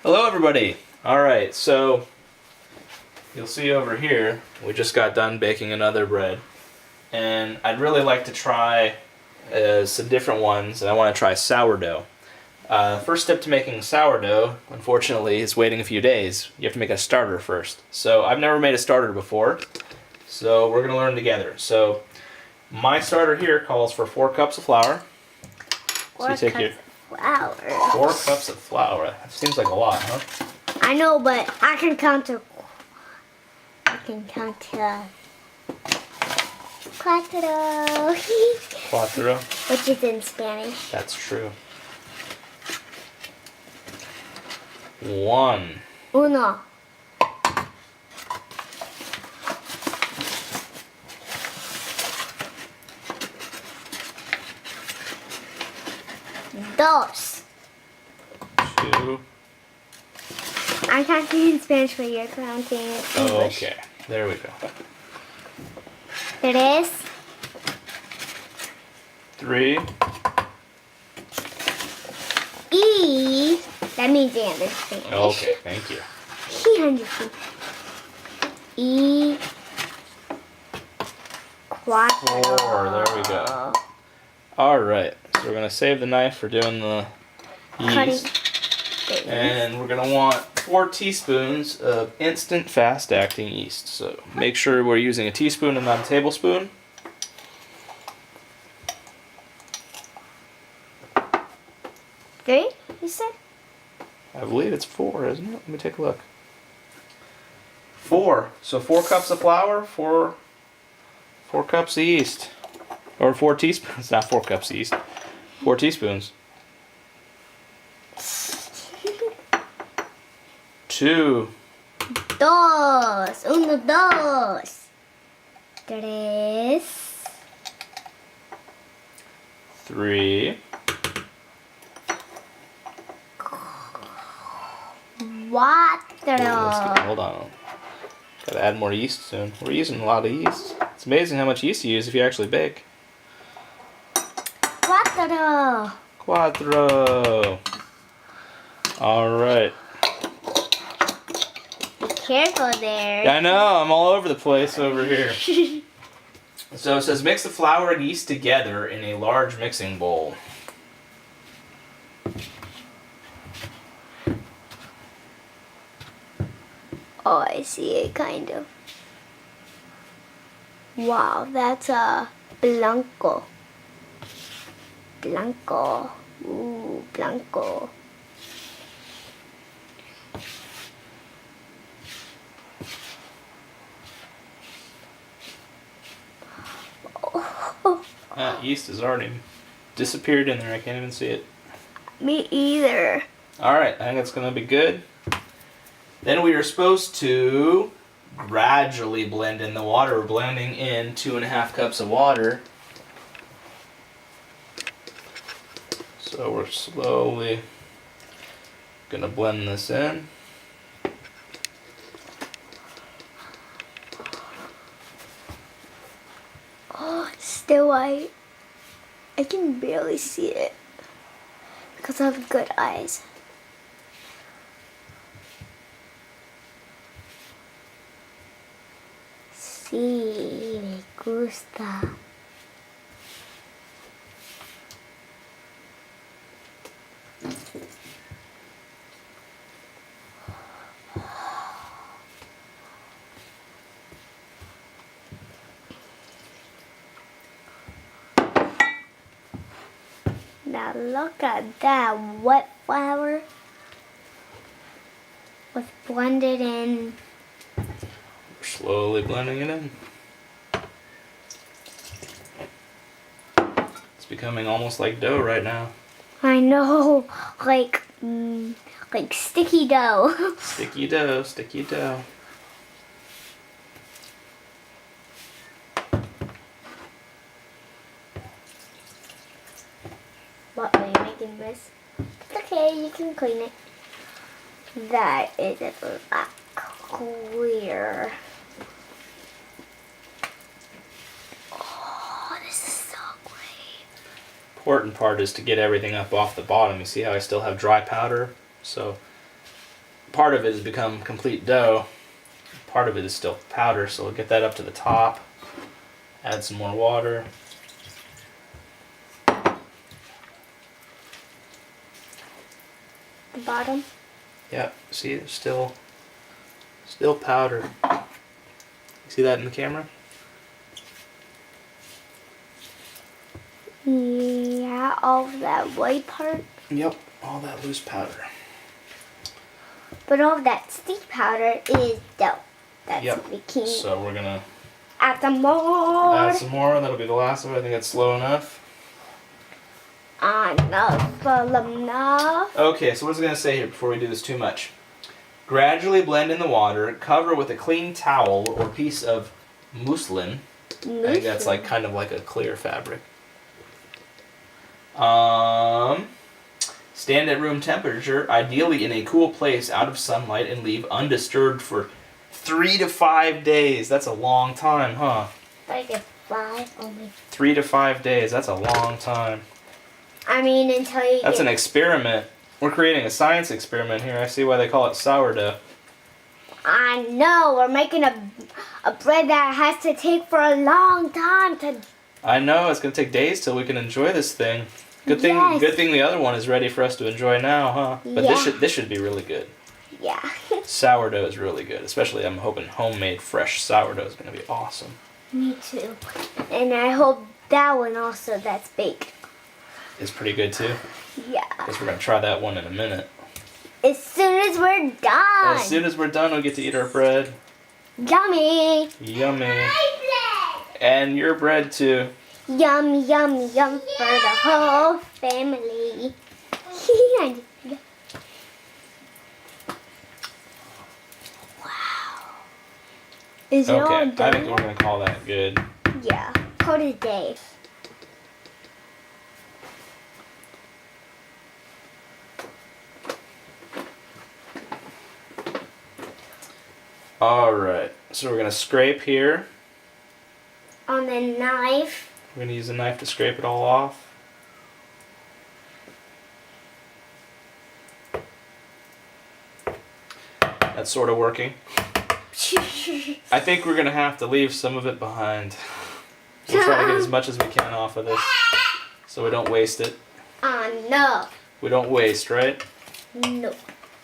Hello everybody! Alright, so you'll see over here, we just got done baking another bread. And I'd really like to try some different ones, and I want to try sourdough. First step to making sourdough, unfortunately, is waiting a few days. You have to make a starter first. So I've never made a starter before, so we're going to learn together. So my starter here calls for 4 cups of flour. So you take your 4 cups of flour. That seems like a lot, huh? I know, but I can count to. Cuatro. Cuatro. Which is in Spanish. That's true. 1. Uno. Dos. 2. I'm counting in Spanish, but you're counting in English. Okay, there we go. Tres. 3. E. That means he understands. Okay, thank you. He understands. E. 4. 4, there we go. Alright, so we're going to save the knife for doing the yeast. And we're going to want 4 teaspoons of instant fast-acting yeast. So make sure we're using a teaspoon and not a tablespoon. Three, you said? I believe it's 4, isn't it? Let me take a look. 4. So 4 cups of flour, 4 cups of yeast. Or 4 teaspoons, not 4 cups of yeast. 4 teaspoons. 2. Dos. Uno, dos. Tres. 3. Cuatro. Hold on. Gotta add more yeast soon. We're using a lot of yeast. It's amazing how much yeast you use if you actually bake. Cuatro. 4. Alright. Be careful there. Yeah, I know, I'm all over the place over here. So it says mix the flour and yeast together in a large mixing bowl. Oh, I see it, kind of. Wow, that's a blanco. Blanco. Ooh, blanco. That yeast has already disappeared in there. I can't even see it. Me either. Alright, I think that's going to be good. Then we are supposed to gradually blend in the water. We're blending in 2.5 cups of water. So we're slowly going to blend this in. Oh, it's still white. I can barely see it because I have good eyes. Sí, me gusta. Now look at that wet flour was blended in. Slowly blending it in. It's becoming almost like dough right now. I know, like sticky dough. Sticky dough, sticky dough. What, are you making this? It's okay, you can clean it. That is a black clear. important part is to get everything up off the bottom. You see how I still have dry powder? So part of it has become complete dough. Part of it is still powder, so we'll get that up to the top. Add some more water. The bottom? Yep, see, it's still powder. See that in the camera? Yeah, all of that white part. Yep, all that loose powder. But all of that stick powder is dough. That's Yep. making. So we're gonna Add some more. add some more. That'll be the last of it. I think it's slow enough. Enough. Okay, so what was I gonna say here before we do this too much? Gradually blend in the water. Cover with a clean towel or piece of muslin. I think that's like kind of like a clear fabric. Stand at room temperature, ideally in a cool place out of sunlight, and leave undisturbed for 3 to 5 days. That's a long time, huh? Like a 5 only. 3 to 5 days. That's a long time. I mean, until you That's get... an experiment. We're creating a science experiment here. I see why they call it sourdough. I know. We're making a bread that has to take for a long time to... I know, it's going to take days till we can enjoy this thing. Good thing Yes. Good thing the other one is ready for us to enjoy now, huh? But Yeah. this should be really good. Yeah. Sourdough is really good. Especially I'm hoping homemade fresh sourdough is going to be awesome. Me too. And I hope that one also that's baked. It's pretty good too. Yeah. Guess we're going to try that one in a minute. As soon as we're done. As soon as we're done, we'll get to eat our bread. Yummy. Yummy. And your bread too. Yum, yum, yum for the whole family. Wow. Is it all Okay, I done? think we're going to call that good. Yeah. Call it a day. Alright, so we're going to scrape here. On the knife. We're going to use a knife to scrape it all off. That's sort of working. I think we're going to have to leave some of it behind. We'll try to get as much as we can off of this so we don't waste it. No. We don't waste, right? No.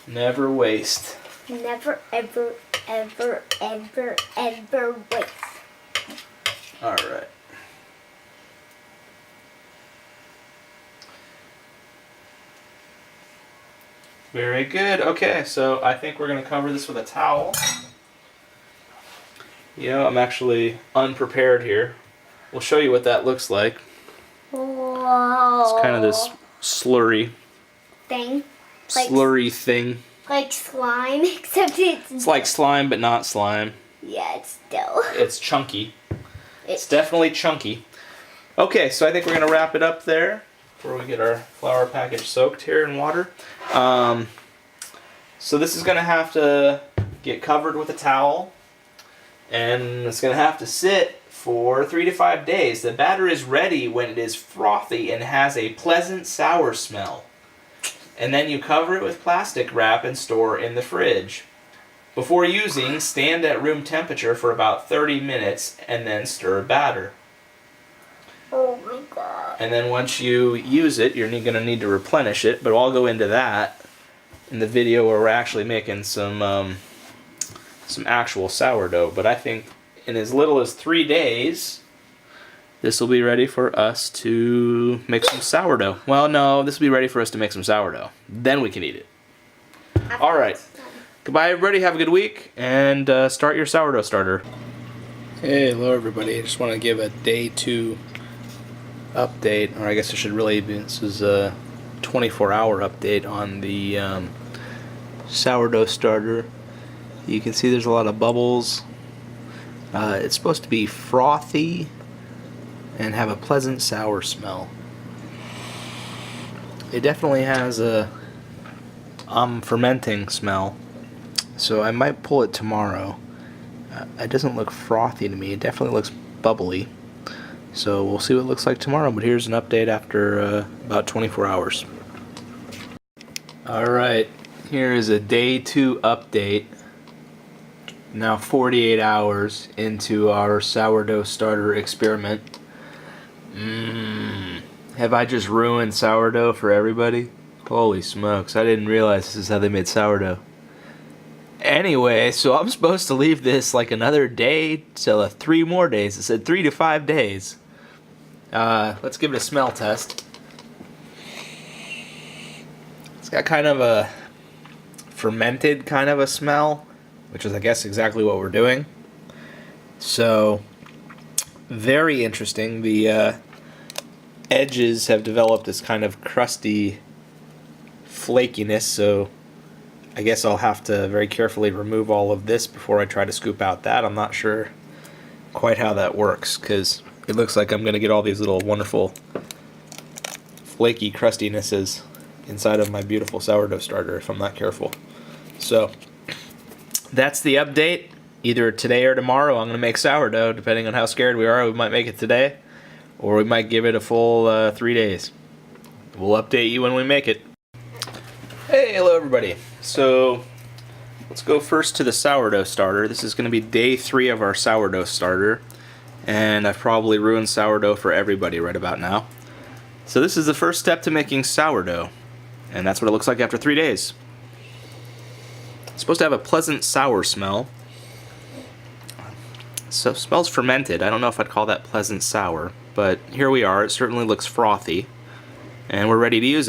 Never waste. Never, ever, ever, ever, ever waste. Alright. Very good. Okay, so I think we're going to cover this with a towel. Yeah, I'm actually unprepared here. We'll show you what that looks like. Whoa. It's kind of this slurry thing. Like, thing. like slime, except It's like slime, but not slime. yeah, it's dough. It's chunky. It's definitely chunky. Okay, so I think we're going to wrap it up there before we get our flour package soaked here in water. So this is going to have to get covered with a towel, and it's going to have to sit for 3 to 5 days. The batter is ready when it is frothy and has a pleasant sour smell. And then you cover it with plastic wrap and store in the fridge. Before using, stand at room temperature for about 30 minutes and then stir batter. Oh my god. And then once you use it, you're going to need to replenish it, but I'll go into that in the video where we're actually making some actual sourdough. But I think in as little as 3 days, this will be ready for us to make some sourdough. Well, no, this will be ready for us to make some sourdough. Then we can eat it. All right. Goodbye, everybody. Have a good week, and start your sourdough starter. Hey, hello, everybody. I just want to give a day 2 update, or I guess it should really be, this is a 24-hour update on the sourdough starter. You can see there's a lot of bubbles. It's supposed to be frothy and have a pleasant sour smell. It definitely has a fermenting smell, so I might pull it tomorrow. It doesn't look frothy to me. It definitely looks bubbly. So we'll see what it looks like tomorrow, but here's an update after about 24 hours. Alright, Here is a day 2 update. Now 48 hours into our sourdough starter experiment. Have I just ruined sourdough for everybody? Holy smokes, I didn't realize this is how they made sourdough. Anyway, so I'm supposed to leave this like another day till 3 more days. It said 3 to 5 days. Let's give it a smell test. It's got kind of a fermented kind of a smell, which is I guess exactly what we're doing. So, very interesting. The edges have developed this kind of crusty flakiness, so I guess I'll have to very carefully remove all of this before I try to scoop out that. I'm not sure quite how that works, because it looks like I'm going to get all these little wonderful flaky crustinesses inside of my beautiful sourdough starter if I'm not careful. So that's the update. Either today or tomorrow I'm going to make sourdough, depending on how scared we are. We might make it today, or we might give it a full 3 days. We'll update you when we make it. Hey, hello everybody. So let's go first to the sourdough starter. This is going to be day 3 of our sourdough starter, and I've probably ruined sourdough for everybody right about now. So this is the first step to making sourdough, and that's what it looks like after 3 days. It's supposed to have a pleasant sour smell. So it smells fermented. I don't know if I'd call that pleasant sour, but here we are. It certainly looks frothy, and we're ready to use it.